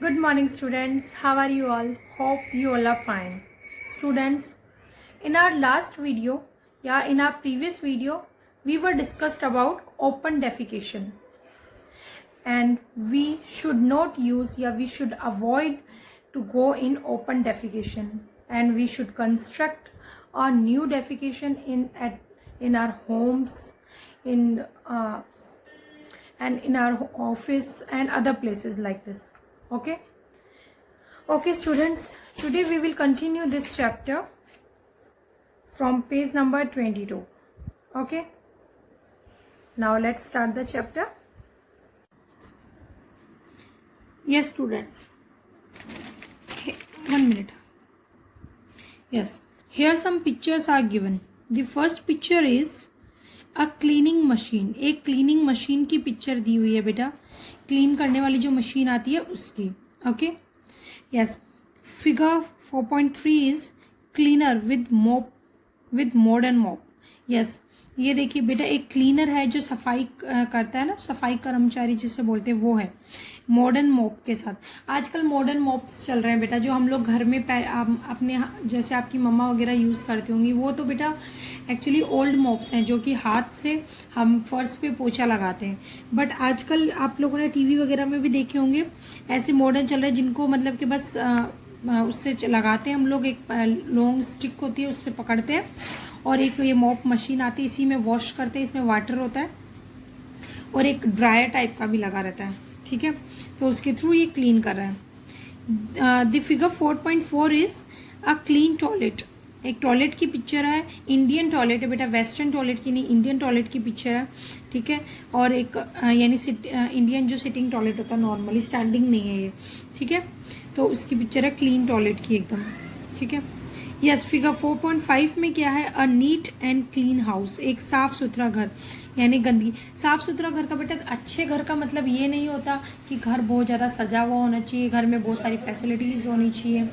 Good morning, students. How are you all? Hope you all are fine. Students, in our last video, in our previous video, we were discussed about open defecation, and we should not use, we should avoid to go in open defecation, and we should construct a new defecation in our homes, in and in our office and other places like this. Okay students, today we will continue this chapter from page number 22. Okay, now let's start the chapter. Yes students, 1 minute. Yes, here some pictures are given. The first picture is a cleaning machine. एक cleaning machine की picture दी हुई है बेटा, clean करने वाली जो machine आती है उसकी. Okay, yes. Figure 4.3 is cleaner with mop, with modern mop. Yes, ये देखिए बेटा, एक क्लीनर है जो सफाई करता है ना, सफाई कर्मचारी जिसे बोलते हैं, वो है मॉडर्न मॉप के साथ. आजकल मॉडर्न मॉप्स चल रहे हैं बेटा, जो हम लोग घर में अपने जैसे आपकी मम्मा वगैरह यूज़ करती होंगी, वो तो बेटा एक्चुअली ओल्ड मॉप्स हैं जो कि हाथ से हम फर्श पे पोछा लगाते हैं. बट आजकल आप लोगों ने टीवी वगैरह में भी देखे होंगे, ऐसे मॉडर्न चल रहे हैं जिनको मतलब कि बस उससे लगाते हैं हम लोग, एक लॉन्ग स्टिक होती है उससे पकड़ते हैं, और एक ये मॉप मशीन आती है, इसी में वॉश करते हैं. इसमें वाटर होता है और एक ड्रायर टाइप का भी लगा रहता है. ठीक है, तो उसके थ्रू ये क्लीन कर रहा है. The figure 4.4 is a clean toilet. एक टॉयलेट की पिक्चर है, इंडियन टॉयलेट है बेटा, वेस्टर्न टॉयलेट की नहीं, इंडियन टॉयलेट की पिक्चर है. ठीक है, और एक यानी इंडियन जो सिटिंग टॉयलेट होता है, नॉर्मली स्टैंडिंग नहीं है ये. ठीक है, तो उसकी पिक्चर है क्लीन टॉयलेट की एकदम. ठीक है, यस. फिगर 4.5 में क्या है, a neat and clean house. एक साफ सुथरा घर, यानी गंदगी. साफ सुथरा घर का बेटा, अच्छे घर का मतलब ये नहीं होता कि घर बहुत ज़्यादा सजा हुआ होना चाहिए, घर में बहुत सारी फैसिलिटीज़ होनी चाहिए,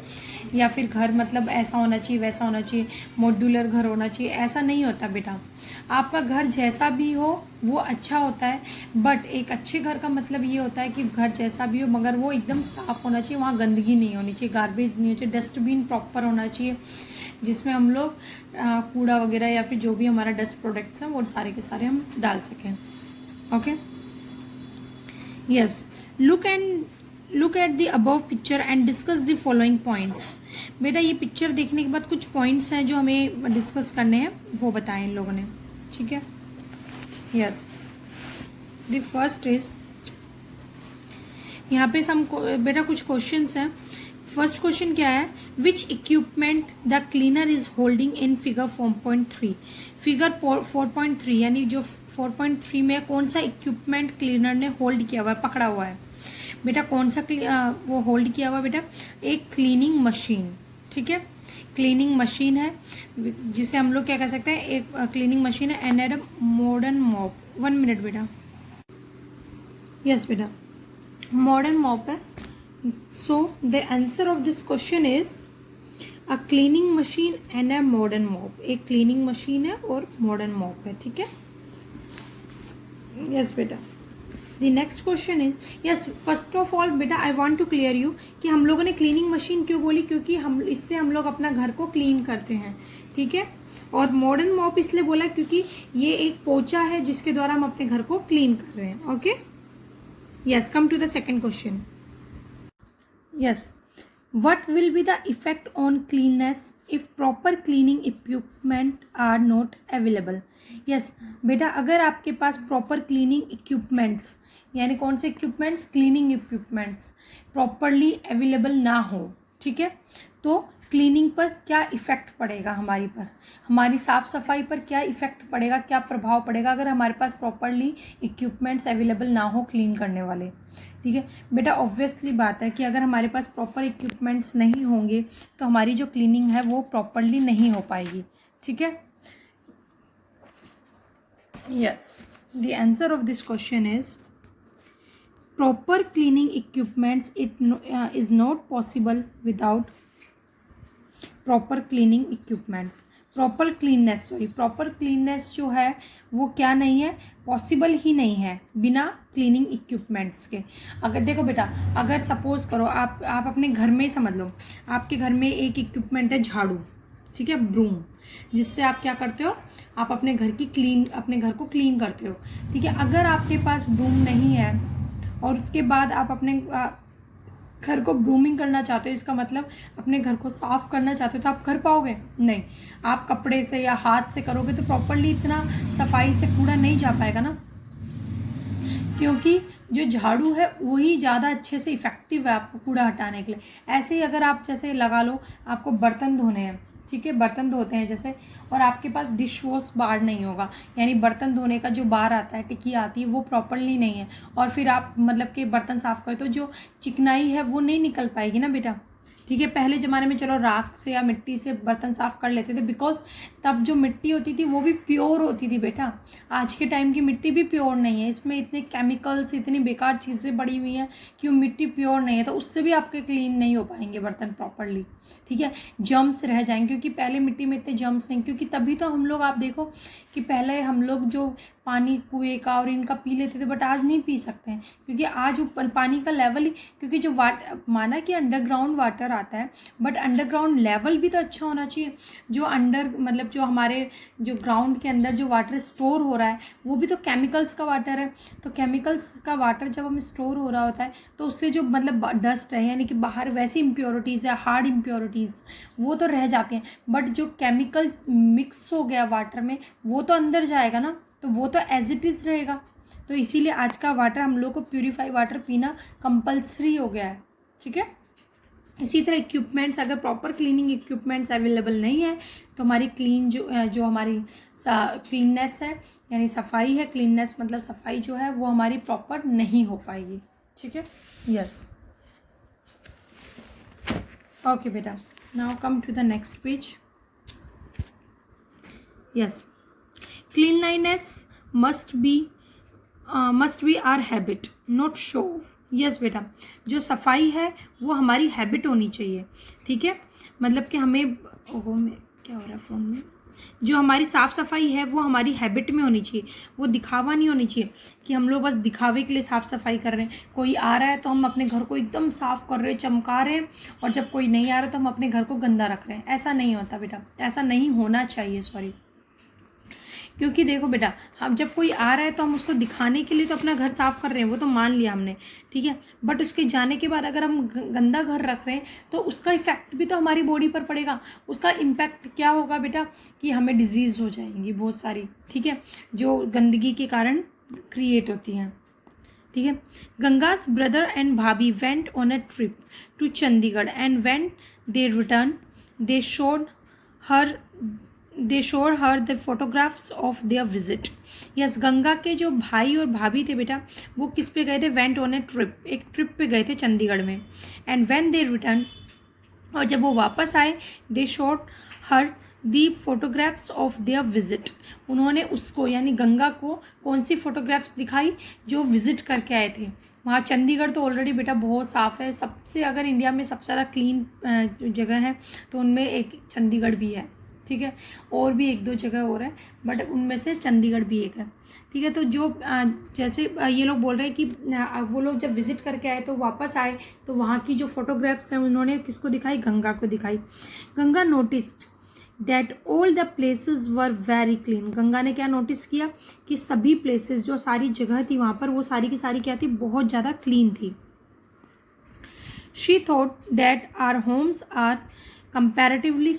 या फिर घर मतलब ऐसा होना चाहिए वैसा होना चाहिए, मॉड्यूलर घर होना चाहिए, ऐसा नहीं होता बेटा. आपका घर जैसा भी हो वो अच्छा होता है, बट एक अच्छे घर का मतलब ये होता है कि घर जैसा भी हो मगर वो एकदम साफ़ होना चाहिए, वहाँ गंदगी नहीं होनी चाहिए, गार्बेज नहीं होनी चाहिए, डस्टबिन प्रॉपर होना चाहिए जिसमें हम लोग कूड़ा वगैरह या फिर जो भी हमारा डस्ट प्रोडक्ट्स हैं वो सारे के सारे हम डाल सकें. Okay, yes. Look at the above picture and discuss the following points. बेटा ये पिक्चर देखने के बाद कुछ पॉइंट्स हैं जो हमें डिस्कस करने हैं, वो बताएं इन लोगों ने. ठीक है, यस. द फर्स्ट इज, यहाँ पे बेटा कुछ क्वेश्चंस हैं. फर्स्ट क्वेश्चन क्या है, which equipment the cleaner is holding in figure 4.3. Figure 4.3 यानी जो 4.3 में कौन सा इक्विपमेंट क्लीनर ने होल्ड किया हुआ है, पकड़ा हुआ है बेटा, कौन सा वो होल्ड किया हुआ है बेटा, एक क्लीनिंग मशीन. ठीक है, क्लीनिंग मशीन है जिसे हम लोग क्या कह सकते हैं, एक क्लीनिंग मशीन है, and a modern mop. 1 minute बेटा. यस बेटा, मॉडर्न मॉप है. So the answer of this question is a cleaning machine and a modern mop. एक cleaning machine है और modern mop है. ठीक है, yes बेटा. The next question is, yes, first of all बेटा I want to clear you कि हम लोगों ने cleaning machine क्यों बोली, क्योंकि इससे हम लोग अपना घर को clean करते हैं. ठीक है, और modern mop इसलिए बोला क्योंकि ये एक पोछा है जिसके द्वारा हम अपने घर को clean कर रहे हैं. Okay, yes. Come to the second question. Yes, what will be the effect on cleanliness if proper cleaning equipment are not available? Yes बेटा, अगर आपके पास proper cleaning equipments, यानी कौन से equipments, cleaning equipments properly available ना हो, ठीक है, तो क्लीनिंग पर क्या इफ़ेक्ट पड़ेगा, हमारी पर, हमारी साफ़ सफाई पर क्या इफ़ेक्ट पड़ेगा, क्या प्रभाव पड़ेगा अगर हमारे पास प्रॉपरली इक्विपमेंट्स अवेलेबल ना हो क्लीन करने वाले. ठीक है बेटा, ऑब्वियसली बात है कि अगर हमारे पास प्रॉपर इक्विपमेंट्स नहीं होंगे तो हमारी जो क्लीनिंग है वो प्रॉपरली नहीं हो पाएगी. ठीक है, yes. The answer of this question is proper cleaning equipments is not possible without proper cleaning equipments. Proper cleanness जो है वो क्या नहीं है, पॉसिबल ही नहीं है बिना क्लीनिंग इक्विपमेंट्स के। अगर देखो बेटा, अगर सपोज करो आप अपने घर में ही समझ लो, आपके घर में एक इक्विपमेंट है झाड़ू, ठीक है, ब्रूम, जिससे आप क्या करते हो, आप अपने घर को क्लीन करते हो, ठीक है। अगर आपके पास ब्रूम नहीं है और उसके बाद आप अपने घर को ब्रूमिंग करना चाहते हो, इसका मतलब अपने घर को साफ करना चाहते हो, तो आप कर पाओगे नहीं। आप कपड़े से या हाथ से करोगे तो प्रॉपरली इतना सफाई से कूड़ा नहीं जा पाएगा ना, क्योंकि जो झाड़ू है वही ज़्यादा अच्छे से इफेक्टिव है आपको कूड़ा हटाने के लिए। ऐसे ही अगर आप जैसे लगा लो, आपको बर्तन धोने हैं, ठीक है, बर्तन धोते हैं जैसे, और आपके पास डिश वॉश बार नहीं होगा, यानी बर्तन धोने का जो बार आता है, टिक्की आती है, वो प्रॉपरली नहीं है, और फिर आप मतलब कि बर्तन साफ करें तो जो चिकनाई है वो नहीं निकल पाएगी ना बेटा, ठीक है। पहले ज़माने में चलो राख से या मिट्टी से बर्तन साफ़ कर लेते थे, बिकॉज तब जो मिट्टी होती थी वो भी प्योर होती थी बेटा। आज के टाइम की मिट्टी भी प्योर नहीं है, इसमें इतने केमिकल्स, इतनी बेकार चीज़ें पड़ी हुई हैं कि वो मिट्टी प्योर नहीं है, तो उससे भी आपके क्लीन नहीं हो पाएंगे बर्तन प्रॉपरली, ठीक है। जर्म्स रह जाएंगे, क्योंकि पहले मिट्टी में इतने जर्म्स नहीं, क्योंकि तभी तो हम लोग, आप देखो कि पहले हम लोग जो पानी कुएं का और इनका पी लेते थे, बट आज नहीं पी सकते हैं, क्योंकि आज पानी का लेवल ही, क्योंकि जो माना कि अंडरग्राउंड वाटर आता है, बट अंडरग्राउंड लेवल भी तो अच्छा होना चाहिए। जो मतलब जो हमारे जो ग्राउंड के अंदर जो वाटर स्टोर हो रहा है वो भी तो केमिकल्स का वाटर है, तो केमिकल्स का वाटर जब हमें स्टोर हो रहा होता है तो उससे जो मतलब डस्ट है, यानी कि बाहर वैसी इम्प्योरिटीज़ है, हार्ड इम्प्योरिटीज़, वो तो रह जाती हैं, बट जो केमिकल मिक्स हो गया वाटर में वो तो अंदर जाएगा ना, तो वो तो एज इट इज़ रहेगा। तो इसीलिए आज का वाटर हम लोग को प्यूरीफाई वाटर पीना कंपलसरी हो गया है, ठीक है। इसी तरह इक्विपमेंट्स, अगर प्रॉपर क्लीनिंग इक्विपमेंट्स अवेलेबल नहीं है तो हमारी जो हमारी क्लीननेस है, यानी सफाई है, क्लीननेस मतलब सफाई जो है वो हमारी प्रॉपर नहीं हो पाएगी, ठीक है। यस, ओके बेटा, now come to the next page. Yes, cleanliness must be our habit not show off. Yes बेटा, जो सफाई है वो हमारी हैबिट होनी चाहिए, ठीक है। मतलब कि हमें, ओहो में क्या हो रहा है फ़ोन में, जो हमारी साफ़ सफाई है वो हमारी हैबिट में होनी चाहिए, वो दिखावा नहीं होनी चाहिए कि हम लोग बस दिखावे के लिए साफ़ सफाई कर रहे हैं। कोई आ रहा है तो हम अपने घर को एकदम साफ़ कर रहे हैं, चमका रहे हैं, और जब कोई नहीं आ रहा तो हम अपने घर को गंदा रख रहे हैं। ऐसा नहीं होता बेटा, ऐसा नहीं होना चाहिए, सॉरी। क्योंकि देखो बेटा, हम जब कोई आ रहा है तो हम उसको दिखाने के लिए तो अपना घर साफ़ कर रहे हैं, वो तो मान लिया हमने, ठीक है, बट उसके जाने के बाद अगर हम गंदा घर रख रहे हैं तो उसका इफेक्ट भी तो हमारी बॉडी पर पड़ेगा। उसका इम्पैक्ट क्या होगा बेटा, कि हमें डिजीज़ हो जाएंगी बहुत सारी, ठीक है, जो गंदगी के कारण क्रिएट होती हैं, ठीक है। गंगा's brother and भाभी went on a trip to Chandigarh and when they returned they showed her the photographs of their visit. Yes, Ganga के जो भाई और भाभी थे बेटा, वो किस पे गए थे, went on a trip, एक ट्रिप पे गए थे चंडीगढ़ में, and when they returned, और जब वो वापस आए, they showed her the photographs of their visit. उन्होंने उसको यानी गंगा को कौन सी फोटोग्राफ्स दिखाई, जो विजिट करके आए थे वहाँ। चंडीगढ़ तो ऑलरेडी बेटा बहुत साफ़ है, सबसे अगर इंडिया में सबसे ज़्यादा क्लीन जगह है तो उनमें एक चंडीगढ़ भी है, ठीक है, और भी एक दो जगह और है, बट उनमें से चंडीगढ़ भी एक है, ठीक है। तो जो जैसे ये लोग बोल रहे हैं कि वो लोग जब विज़िट करके आए तो वापस आए तो वहाँ की जो फोटोग्राफ्स हैं उन्होंने किसको दिखाई, गंगा को दिखाई। Ganga noticed that all the places were very clean. Ganga ने क्या नोटिस किया कि सभी प्लेसेस, जो सारी जगह थी वहाँ पर, वो सारी की सारी क्या थी, बहुत ज़्यादा क्लीन थी। She thought that our homes are comparatively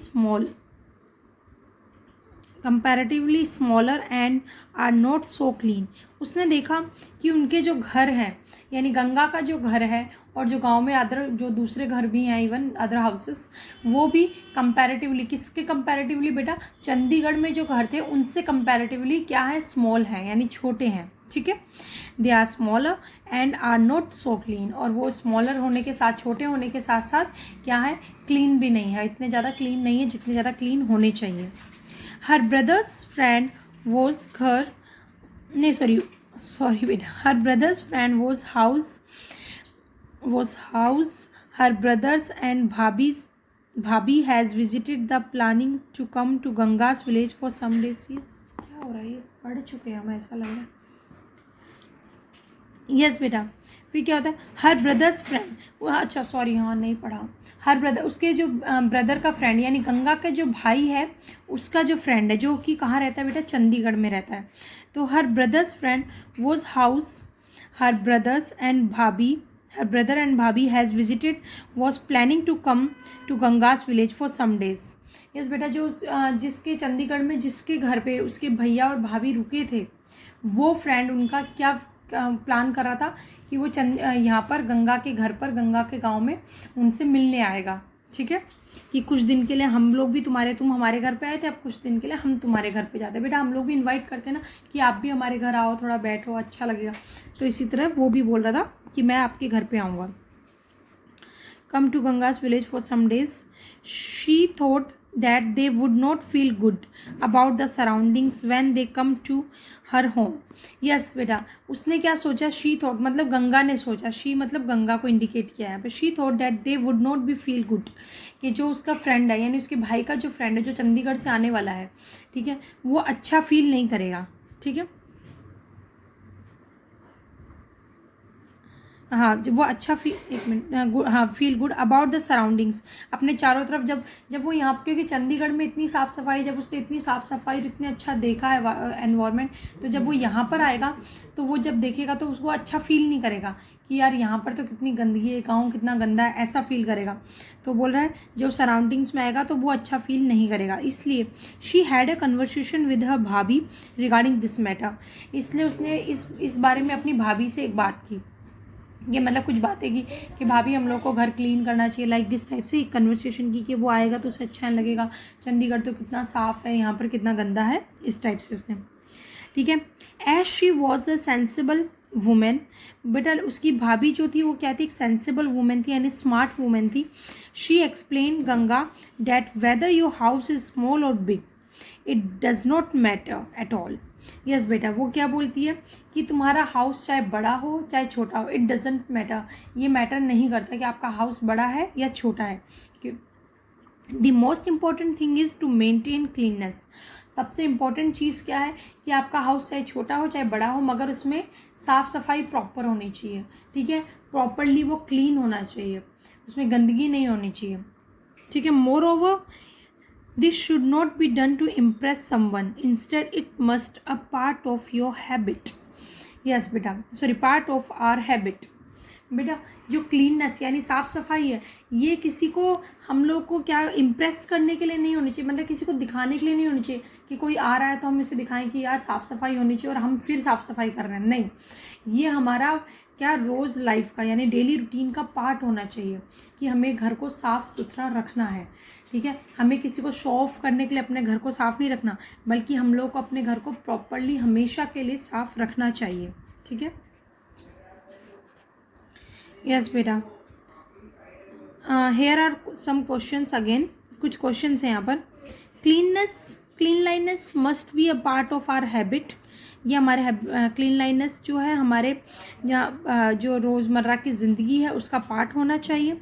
smaller and are not so clean. उसने देखा कि उनके जो घर हैं, यानी गंगा का जो घर है और जो गांव में अदर जो दूसरे घर भी हैं, इवन अदर हाउसेस, वो भी कंपैरेटिवली, किसके कंपैरेटिवली बेटा, चंडीगढ़ में जो घर थे उनसे कंपैरेटिवली क्या है, स्मॉल हैं, यानी छोटे हैं, ठीक है। They are smaller and are not so clean, और वो स्मॉलर होने के साथ, छोटे होने के साथ साथ क्या है, क्लीन भी नहीं है, इतने ज़्यादा क्लीन नहीं है जितने ज़्यादा क्लीन होने चाहिए। Her brother's friend was her brother's friend was house her brothers and bhabhi's bhabhi has visited the planning to come to Ganga's village for some days. क्या हो रहा है, ये पढ़ चुके हैं हमें ऐसा लग रहा है। यस बेटा, फिर क्या होता है, हर ब्रदर्स फ्रेंड, अच्छा सॉरी हाँ नहीं पढ़ा, हर ब्रदर, उसके जो ब्रदर का फ्रेंड यानी गंगा का जो भाई है उसका जो फ्रेंड है, जो कि कहाँ रहता है बेटा, चंडीगढ़ में रहता है। तो her brothers friend was house, her brothers and bhabhi, her brother and bhabhi has visited was planning to come to Ganga's village for some days. Yes बेटा, जो जिसके चंडीगढ़ में जिसके घर पे उसके भैया और भाभी रुके थे, वो फ्रेंड उनका क्या प्लान कर रहा था कि वो यहाँ पर गंगा के घर पर, गंगा के गांव में उनसे मिलने आएगा। ठीक है, कि कुछ दिन के लिए हम लोग भी तुम हमारे घर पे आए थे, अब कुछ दिन के लिए हम तुम्हारे घर पे जाते हैं। बेटा हम लोग भी इनवाइट करते हैं ना कि आप भी हमारे घर आओ, थोड़ा बैठो, अच्छा लगेगा। तो इसी तरह वो भी बोल रहा था कि मैं आपके घर पे आऊँगा। Come to Ganga's village for some days, she thought that they would not feel good about the surroundings when they come to her home। yes बेटा, उसने क्या सोचा, she thought मतलब गंगा ने सोचा, she मतलब गंगा को इंडिकेट किया है यहाँ पे, she thought that they would not be feel good, कि जो उसका फ्रेंड है यानी उसके भाई का जो फ्रेंड है जो चंडीगढ़ से आने वाला है, ठीक है, वो अच्छा फील नहीं करेगा। ठीक है, हाँ, जब वो अच्छा एक मिनट, हाँ, feel good about the surroundings, अपने चारों तरफ, जब वो यहाँ, क्योंकि चंडीगढ़ में इतनी साफ़ सफाई, जब उसने इतनी साफ़ सफाई और इतने अच्छा देखा है एनवायरनमेंट, तो जब वो यहाँ पर आएगा तो वो जब देखेगा तो उसको अच्छा फील नहीं करेगा कि यार यहाँ पर तो कितनी गंदगी है, गाँव कितना गंदा है, ऐसा फील करेगा। तो बोल रहा है जो सराउंडिंग्स में आएगा तो वो अच्छा फील नहीं करेगा। इसलिए she had a conversation with her भाभी रिगार्डिंग दिस मैटर, इसलिए उसने इस बारे में अपनी भाभी से एक बात की, ये मतलब कुछ बातें की कि भाभी हम लोग को घर क्लीन करना चाहिए, लाइक दिस टाइप से एक कन्वर्सेशन की कि वो आएगा तो उसे अच्छा नहीं लगेगा, चंडीगढ़ तो कितना साफ़ है, यहाँ पर कितना गंदा है, इस टाइप से उसने। ठीक है, as she was a sensible women, बेटा उसकी भाभी जो थी वो क्या थी, एक सेंसिबल वुमेन थी यानी स्मार्ट वुमेन थी। She explain Ganga that whether your house is small और big it does not matter at all. Yes बेटा, वो क्या बोलती है कि तुम्हारा हाउस चाहे बड़ा हो चाहे छोटा हो, इट डजेंट मैटर, ये मैटर नहीं करता कि आपका हाउस बड़ा है या छोटा है। The most important thing is to maintain cleanness, सबसे इम्पॉर्टेंट चीज़ क्या है कि आपका हाउस चाहे छोटा हो चाहे बड़ा हो, मगर उसमें साफ़ सफाई प्रॉपर होनी चाहिए। ठीक है, प्रॉपरली वो क्लीन होना चाहिए, उसमें गंदगी नहीं होनी चाहिए। ठीक है, more over this should not be done to impress someone, instead it must a part of your habit। yes बेटा, sorry, part of our habit। बेटा जो क्लीननेस यानी साफ़ सफाई है, ये किसी को, हम लोग को क्या इम्प्रेस करने के लिए नहीं होनी चाहिए, मतलब किसी को दिखाने के लिए नहीं होनी चाहिए कि कोई आ रहा है तो हम इसे दिखाएं कि यार साफ़ सफाई होनी चाहिए और हम फिर साफ़ सफाई कर रहे हैं, नहीं, ये हमारा क्या रोज़ लाइफ का यानी डेली रूटीन का पार्ट होना चाहिए कि हमें घर को साफ़ सुथरा रखना है। ठीक है, हमें किसी को शो ऑफ करने के लिए अपने घर को साफ़ नहीं रखना, बल्कि हम लोग को अपने घर को प्रॉपरली हमेशा के लिए साफ़ रखना चाहिए। ठीक है, यस बेटा, here are some questions again, कुछ क्वेश्चंस हैं यहाँ पर। Cleanliness must be a part of our habit, ये हमारे क्लीनलाइनेस जो है हमारे जो रोज़मर्रा की ज़िंदगी है उसका पार्ट होना चाहिए।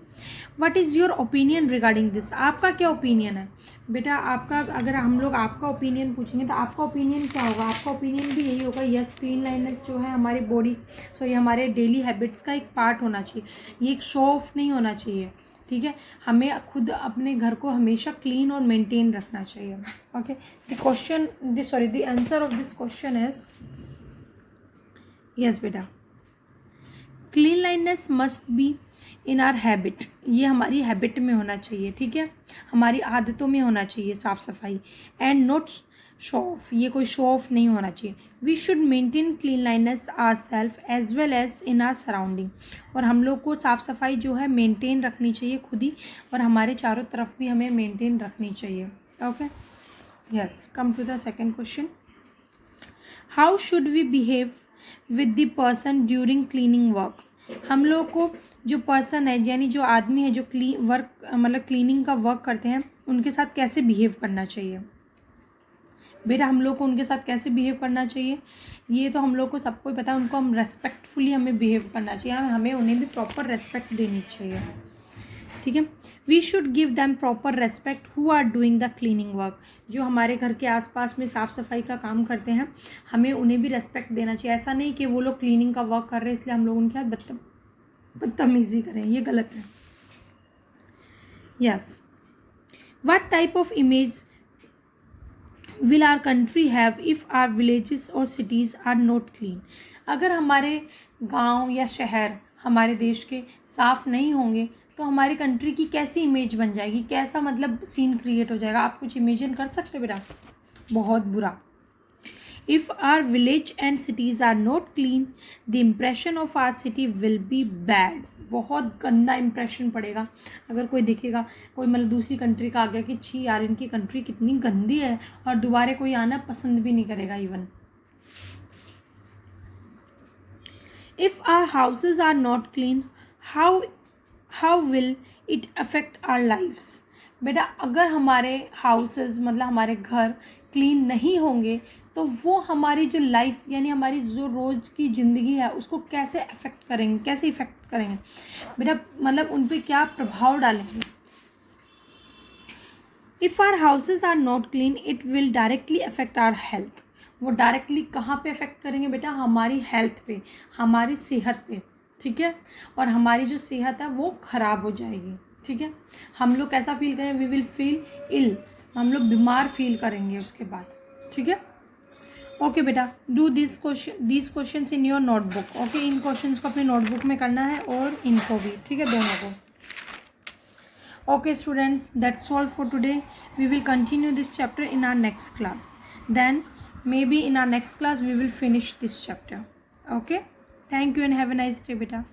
What is your opinion regarding this, आपका क्या ओपिनियन है बेटा, आपका, अगर हम लोग आपका ओपिनियन पूछेंगे तो आपका ओपिनियन क्या होगा, आपका ओपिनियन भी यही होगा, यस क्लीनलाइनेस जो है हमारी हमारे डेली हैबिट्स का एक पार्ट होना चाहिए, ये एक शो ऑफ नहीं होना चाहिए। ठीक है, हमें खुद अपने घर को हमेशा क्लीन और मेंटेन रखना चाहिए। Okay, the answer of this question is yes बेटा, cleanliness must be in our habit, ये हमारी हैबिट में होना चाहिए। ठीक है, हमारी आदतों में होना चाहिए साफ़ सफाई, एंड नॉट शो ऑफ, ये कोई शो ऑफ नहीं होना चाहिए। We should maintain cleanliness our self as well as in our surrounding, और हम लोग को साफ़ सफाई जो है मेंटेन रखनी चाहिए खुद ही, और हमारे चारों तरफ भी हमें मेंटेन रखनी चाहिए। Okay, yes, come to the second question, how should we behave with the person during cleaning work, हम लोग को जो पर्सन है यानी जो आदमी है जो क्लीनिंग का वर्क करते हैं उनके साथ कैसे बिहेव करना चाहिए। बेटा हम लोग को उनके साथ कैसे बिहेव करना चाहिए, ये तो हम लोग को सबको ही पता है, उनको हम रेस्पेक्टफुली हमें बिहेव करना चाहिए, हमें उन्हें भी प्रॉपर रेस्पेक्ट देनी चाहिए। ठीक है। We should give them proper respect who are doing the cleaning work. जो हमारे घर के आसपास में साफ़ सफाई का काम करते हैं, हमें उन्हें भी रेस्पेक्ट देना चाहिए। ऐसा नहीं कि वो लोग क्लीनिंग का वर्क कर रहे हैं इसलिए हम लोग उनके साथ बदतमीजी करें, ये गलत है। Yes, what type of image will our country have if our villages और सिटीज़ आर नॉट क्लीन। अगर हमारे गांव या शहर हमारे देश के साफ़ नहीं होंगे तो हमारी कंट्री की कैसी इमेज बन जाएगी, कैसा मतलब सीन क्रिएट हो जाएगा। आप कुछ इमेजिन कर सकते बेटा? बहुत बुरा। If our village and cities are not clean the impression of our city will be bad. बहुत गंदा इम्प्रेशन पड़ेगा। अगर कोई दिखेगा, कोई मतलब दूसरी कंट्री का आ गया कि छी यार इनकी कंट्री कितनी गंदी है, और दोबारा कोई आना पसंद भी नहीं करेगा even. If our houses are not clean how will it affect our lifes. बेटा अगर हमारे हाउसेज मतलब हमारे घर क्लीन नहीं होंगे तो वो हमारी जो लाइफ यानी हमारी जो रोज़ की ज़िंदगी है उसको कैसे अफेक्ट करेंगे, कैसे इफ़ेक्ट करेंगे बेटा, मतलब उन पर क्या प्रभाव डालेंगे। If our houses are not clean it will directly affect our health. वो डायरेक्टली कहाँ पे अफेक्ट करेंगे बेटा? हमारी हेल्थ पे, हमारी सेहत पे, ठीक है। और हमारी जो सेहत है वो ख़राब हो जाएगी, ठीक है। हम लोग कैसा फील करें? वी विल फील इल, हम लोग बीमार फील करेंगे उसके बाद, ठीक है। ओके बेटा, do this question in your notebook. Okay, in questions को अपनी नोटबुक में करना है और इनको भी, ठीक है, दोनों को। Okay students, that's all for today. We will continue this chapter in our next class. Then maybe in our next class we will finish this chapter. Okay, thank you and have a nice day beta.